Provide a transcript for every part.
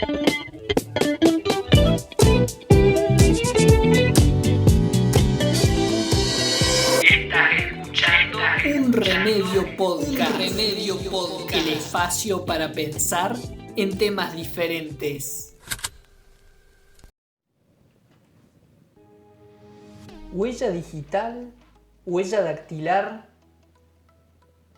Un Remedio Podcast. Remedio Podcast. El espacio para pensar en temas diferentes. Huella digital, huella dactilar.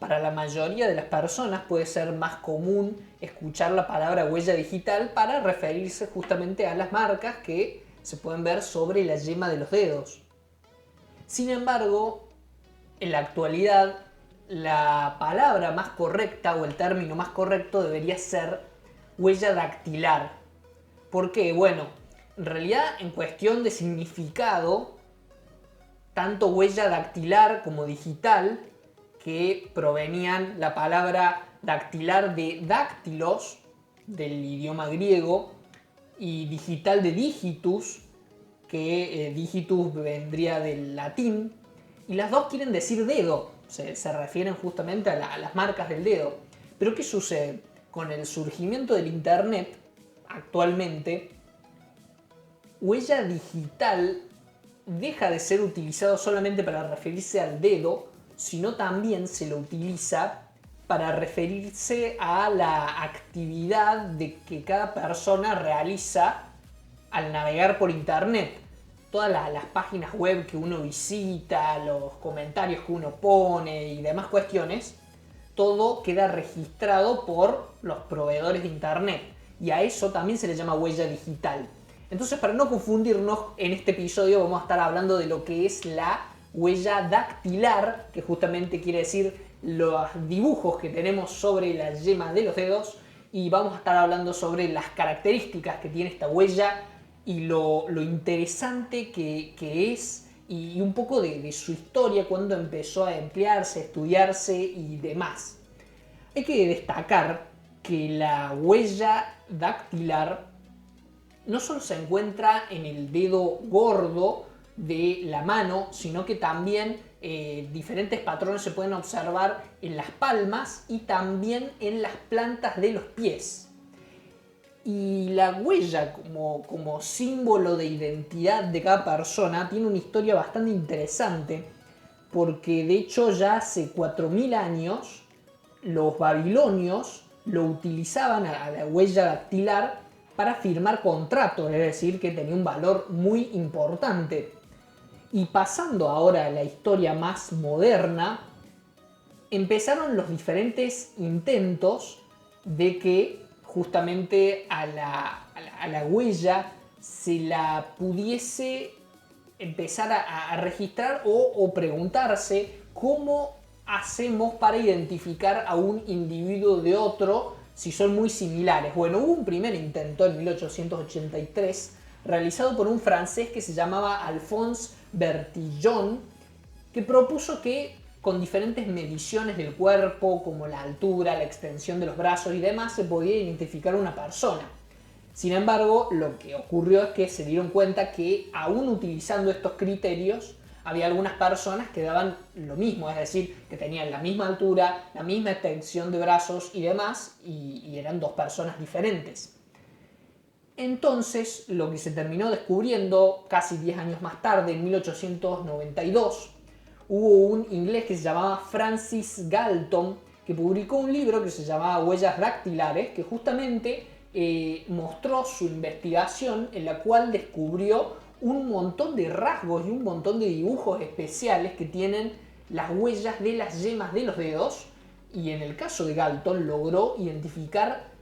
Para la mayoría de las personas puede ser más común escuchar la palabra huella digital para referirse justamente a las marcas que se pueden ver sobre la yema de los dedos. Sin embargo, en la actualidad, la palabra más correcta o el término más correcto debería ser huella dactilar. ¿Por qué? Bueno, en realidad en cuestión de significado, tanto huella dactilar como digital, que provenían la palabra dactilar de dáctilos, del idioma griego, y digital de digitus, que digitus vendría del latín, y las dos quieren decir dedo, se refieren justamente a las marcas del dedo. Pero ¿qué sucede? Con el surgimiento del internet, actualmente, huella digital deja de ser utilizado solamente para referirse al dedo, sino también se lo utiliza para referirse a la actividad de que cada persona realiza al navegar por internet. Todas las páginas web que uno visita, los comentarios que uno pone y demás cuestiones, todo queda registrado por los proveedores de internet. Y a eso también se le llama huella digital. Entonces, para no confundirnos, en este episodio vamos a estar hablando de lo que es la huella dactilar, que justamente quiere decir los dibujos que tenemos sobre la yema de los dedos, y vamos a estar hablando sobre las características que tiene esta huella y lo interesante que es y un poco de su historia, cuando empezó a emplearse, a estudiarse y demás. Hay que destacar que la huella dactilar no solo se encuentra en el dedo gordo de la mano, sino que también diferentes patrones se pueden observar en las palmas y también en las plantas de los pies. Y la huella como símbolo de identidad de cada persona tiene una historia bastante interesante, porque de hecho ya hace 4000 años los babilonios lo utilizaban a la huella dactilar para firmar contratos, es decir, que tenía un valor muy importante. Y pasando ahora a la historia más moderna, empezaron los diferentes intentos de que justamente a la huella se la pudiese empezar a registrar o preguntarse cómo hacemos para identificar a un individuo de otro si son muy similares. Bueno, hubo un primer intento en 1883 realizado por un francés que se llamaba Alphonse Bertillon, que propuso que con diferentes mediciones del cuerpo, como la altura, la extensión de los brazos y demás, se podía identificar una persona. Sin embargo, lo que ocurrió es que se dieron cuenta que aún utilizando estos criterios, había algunas personas que daban lo mismo, es decir, que tenían la misma altura, la misma extensión de brazos y demás, y eran dos personas diferentes. Entonces, lo que se terminó descubriendo casi 10 años más tarde, en 1892, hubo un inglés que se llamaba Francis Galton, que publicó un libro que se llamaba Huellas Dactilares, que justamente mostró su investigación, en la cual descubrió un montón de rasgos y un montón de dibujos especiales que tienen las huellas de las yemas de los dedos, y en el caso de Galton logró identificar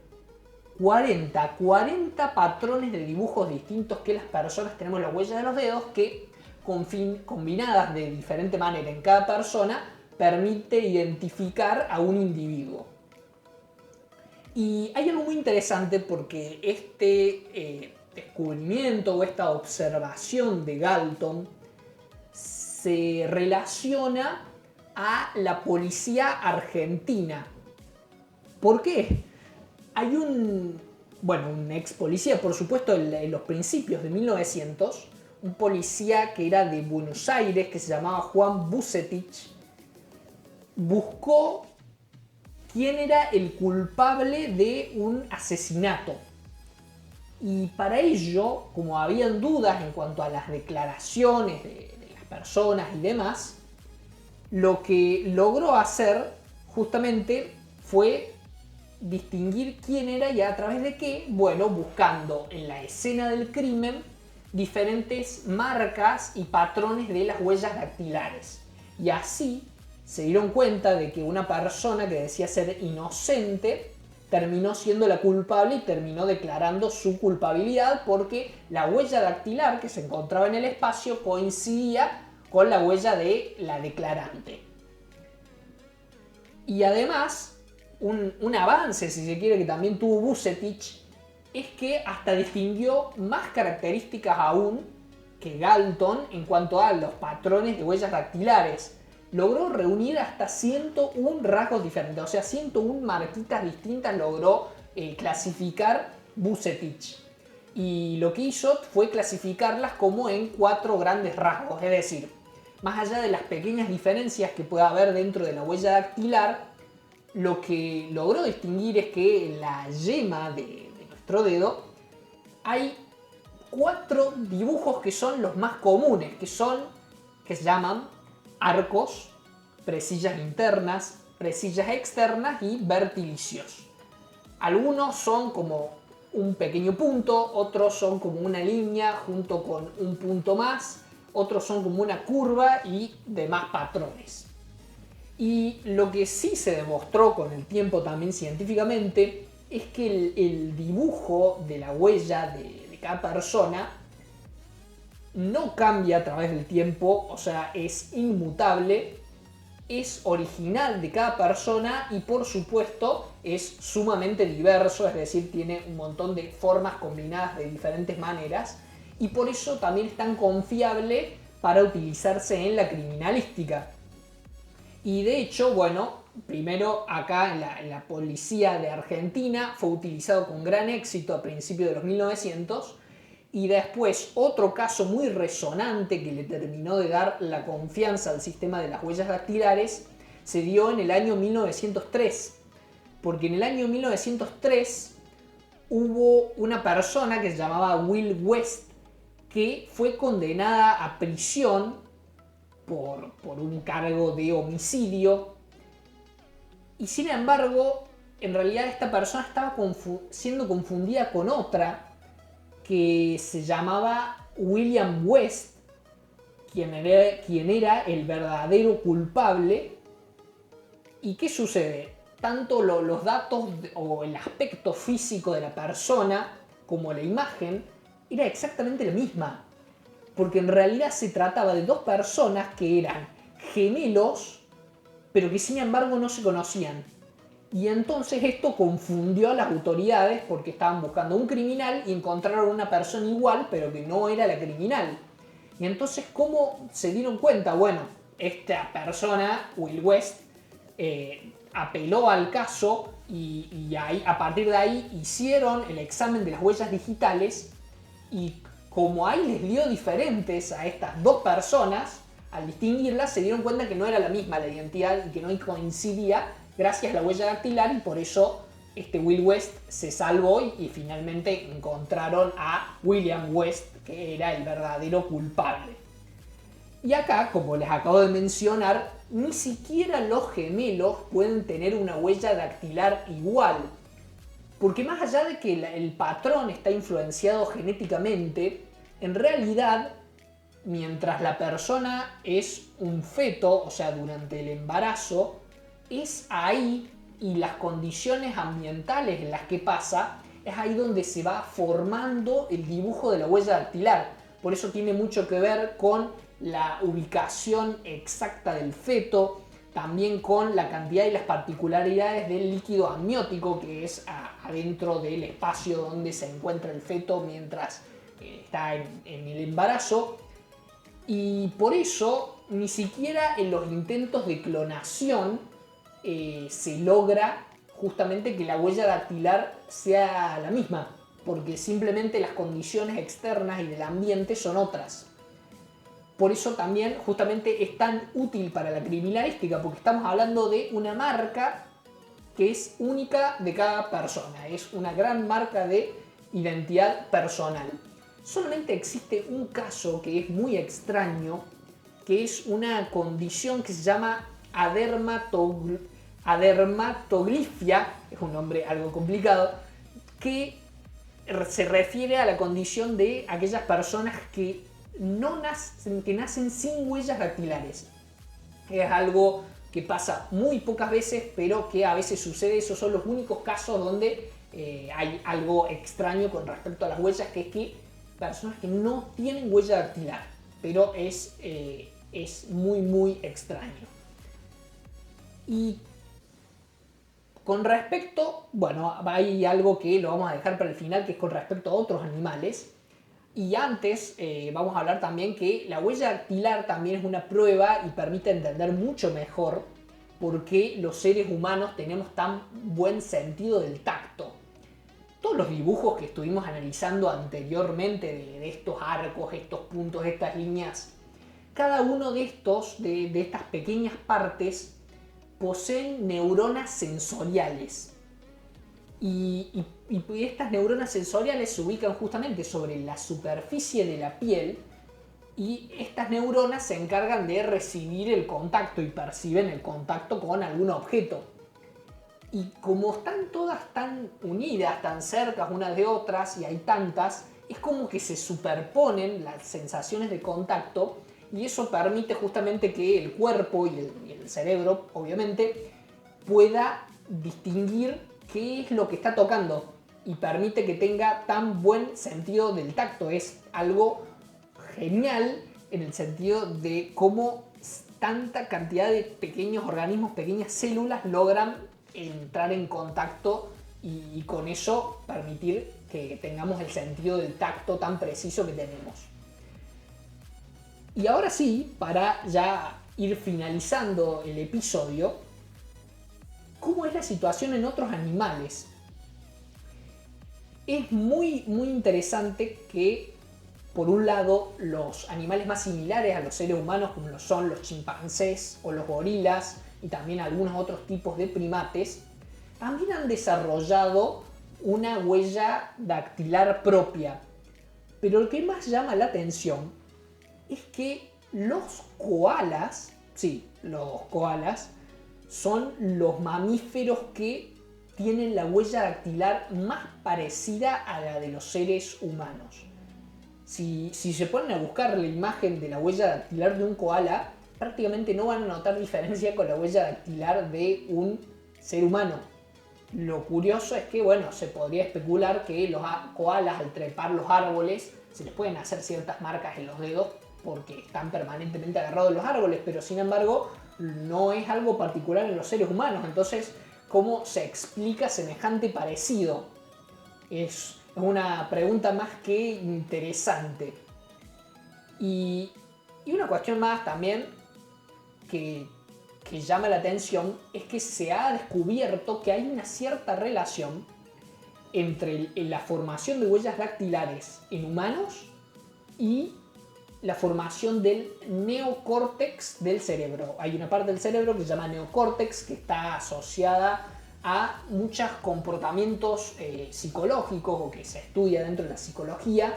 40 patrones de dibujos distintos que las personas tenemos en las huellas de los dedos, que combinadas de diferente manera en cada persona permite identificar a un individuo. Y hay algo muy interesante, porque este descubrimiento o esta observación de Galton se relaciona a la policía argentina. ¿Por qué? Hay un ex policía, por supuesto, en los principios de 1900, un policía que era de Buenos Aires, que se llamaba Juan Bucetich, buscó quién era el culpable de un asesinato. Y para ello, como habían dudas en cuanto a las declaraciones de las personas y demás, lo que logró hacer justamente fue distinguir quién era y a través de qué. Bueno, buscando en la escena del crimen diferentes marcas y patrones de las huellas dactilares. Y así se dieron cuenta de que una persona que decía ser inocente terminó siendo la culpable y terminó declarando su culpabilidad porque la huella dactilar que se encontraba en el espacio coincidía con la huella de la declarante. Y además, un avance, si se quiere, que también tuvo Vucetich, es que hasta distinguió más características aún que Galton en cuanto a los patrones de huellas dactilares. Logró reunir hasta 101 rasgos diferentes, o sea, 101 marquitas distintas logró clasificar Vucetich. Y lo que hizo fue clasificarlas como en 4 grandes rasgos, es decir, más allá de las pequeñas diferencias que pueda haber dentro de la huella dactilar, lo que logró distinguir es que en la yema de nuestro dedo hay 4 dibujos que son los más comunes, que se llaman arcos, presillas internas, presillas externas y vertilicios. Algunos son como un pequeño punto, otros son como una línea junto con un punto más, otros son como una curva y demás patrones. Y lo que sí se demostró con el tiempo también científicamente es que el dibujo de la huella de cada persona no cambia a través del tiempo, o sea, es inmutable, es original de cada persona y por supuesto es sumamente diverso, es decir, tiene un montón de formas combinadas de diferentes maneras y por eso también es tan confiable para utilizarse en la criminalística. Y de hecho, bueno, primero acá en la policía de Argentina fue utilizado con gran éxito a principios de los 1900 y después otro caso muy resonante que le terminó de dar la confianza al sistema de las huellas dactilares se dio en el año 1903. Porque en el año 1903 hubo una persona que se llamaba Will West que fue condenada a prisión por un cargo de homicidio y sin embargo en realidad esta persona estaba siendo confundida con otra que se llamaba William West, quien era el verdadero culpable. ¿Y qué sucede? Tanto los datos o el aspecto físico de la persona como la imagen era exactamente la misma. Porque en realidad se trataba de 2 personas que eran gemelos, pero que sin embargo no se conocían. Y entonces esto confundió a las autoridades porque estaban buscando un criminal y encontraron una persona igual, pero que no era la criminal. Y entonces, ¿cómo se dieron cuenta? Bueno, esta persona, Will West, apeló al caso y ahí, a partir de ahí hicieron el examen de las huellas digitales y como ahí les dio diferentes a estas 2 personas, al distinguirlas se dieron cuenta que no era la misma la identidad y que no coincidía gracias a la huella dactilar y por eso este Will West se salvó y finalmente encontraron a William West, que era el verdadero culpable. Y acá, como les acabo de mencionar, ni siquiera los gemelos pueden tener una huella dactilar igual. Porque más allá de que el patrón está influenciado genéticamente, en realidad, mientras la persona es un feto, o sea, durante el embarazo, es ahí y las condiciones ambientales en las que pasa, es ahí donde se va formando el dibujo de la huella dactilar. Por eso tiene mucho que ver con la ubicación exacta del feto, también con la cantidad y las particularidades del líquido amniótico que es adentro del espacio donde se encuentra el feto mientras está en el embarazo. Y por eso ni siquiera en los intentos de clonación se logra justamente que la huella dactilar sea la misma, porque simplemente las condiciones externas y del ambiente son otras. Por eso también justamente es tan útil para la criminalística, porque estamos hablando de una marca que es única de cada persona, es una gran marca de identidad personal. Solamente existe un caso que es muy extraño, que es una condición que se llama adermatoglifia, es un nombre algo complicado, que se refiere a la condición de aquellas personas que nacen sin huellas dactilares. Es algo que pasa muy pocas veces, pero que a veces sucede. Esos son los únicos casos donde hay algo extraño con respecto a las huellas, que es que personas que no tienen huella dactilar, pero es muy extraño. Y con respecto, bueno, hay algo que lo vamos a dejar para el final, que es con respecto a otros animales. Y antes vamos a hablar también que la huella dactilar también es una prueba y permite entender mucho mejor por qué los seres humanos tenemos tan buen sentido del tacto. Todos los dibujos que estuvimos analizando anteriormente de estos arcos, estos puntos, estas líneas, cada uno de estas pequeñas partes poseen neuronas sensoriales. Y estas neuronas sensoriales se ubican justamente sobre la superficie de la piel, y estas neuronas se encargan de recibir el contacto y perciben el contacto con algún objeto. Y como están todas tan unidas, tan cerca unas de otras, y hay tantas, es como que se superponen las sensaciones de contacto, y eso permite justamente que el cuerpo y el cerebro, obviamente, pueda distinguir qué es lo que está tocando, y permite que tenga tan buen sentido del tacto. Es algo genial en el sentido de cómo tanta cantidad de pequeños organismos, pequeñas células logran entrar en contacto y con eso permitir que tengamos el sentido del tacto tan preciso que tenemos. Y ahora sí, para ya ir finalizando el episodio, ¿cómo es la situación en otros animales? Es muy interesante que, por un lado, los animales más similares a los seres humanos, como lo son los chimpancés o los gorilas, y también algunos otros tipos de primates, también han desarrollado una huella dactilar propia. Pero lo que más llama la atención es que los koalas, sí, los koalas, son los mamíferos que tienen la huella dactilar más parecida a la de los seres humanos. Si se ponen a buscar la imagen de la huella dactilar de un koala, prácticamente no van a notar diferencia con la huella dactilar de un ser humano. Lo curioso es que, bueno, se podría especular que los koalas, al trepar los árboles, se les pueden hacer ciertas marcas en los dedos porque están permanentemente agarrados a los árboles, pero sin embargo no es algo particular en los seres humanos. Entonces, ¿cómo se explica semejante parecido? Es una pregunta más que interesante. Y una cuestión más también que llama la atención es que se ha descubierto que hay una cierta relación entre la formación de huellas dactilares en humanos y la formación del neocórtex del cerebro. Hay una parte del cerebro que se llama neocórtex, que está asociada a muchos comportamientos psicológicos, o que se estudia dentro de la psicología,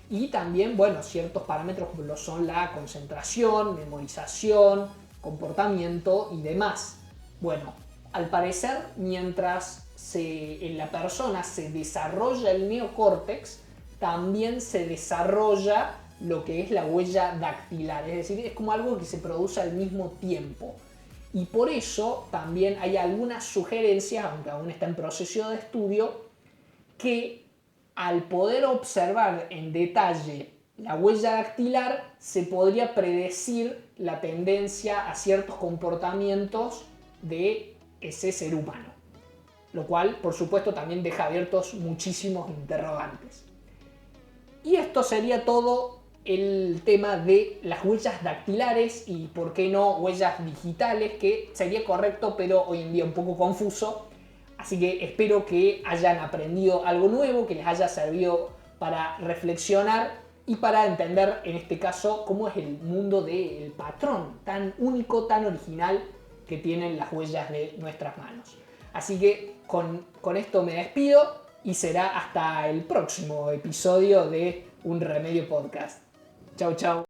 y también, bueno, ciertos parámetros como lo son la concentración, memorización, comportamiento y demás. Bueno, al parecer, mientras en la persona se desarrolla el neocórtex, también se desarrolla lo que es la huella dactilar, es decir, es como algo que se produce al mismo tiempo. Y por eso también hay algunas sugerencias, aunque aún está en proceso de estudio, que al poder observar en detalle la huella dactilar, se podría predecir la tendencia a ciertos comportamientos de ese ser humano. Lo cual, por supuesto, también deja abiertos muchísimos interrogantes. Y esto sería todo el tema de las huellas dactilares y, por qué no, huellas digitales, que sería correcto, pero hoy en día un poco confuso. Así que espero que hayan aprendido algo nuevo, que les haya servido para reflexionar y para entender, en este caso, cómo es el mundo del patrón tan único, tan original que tienen las huellas de nuestras manos. Así que con esto me despido. y será hasta el próximo episodio de Un Remedio Podcast. Chau, chau.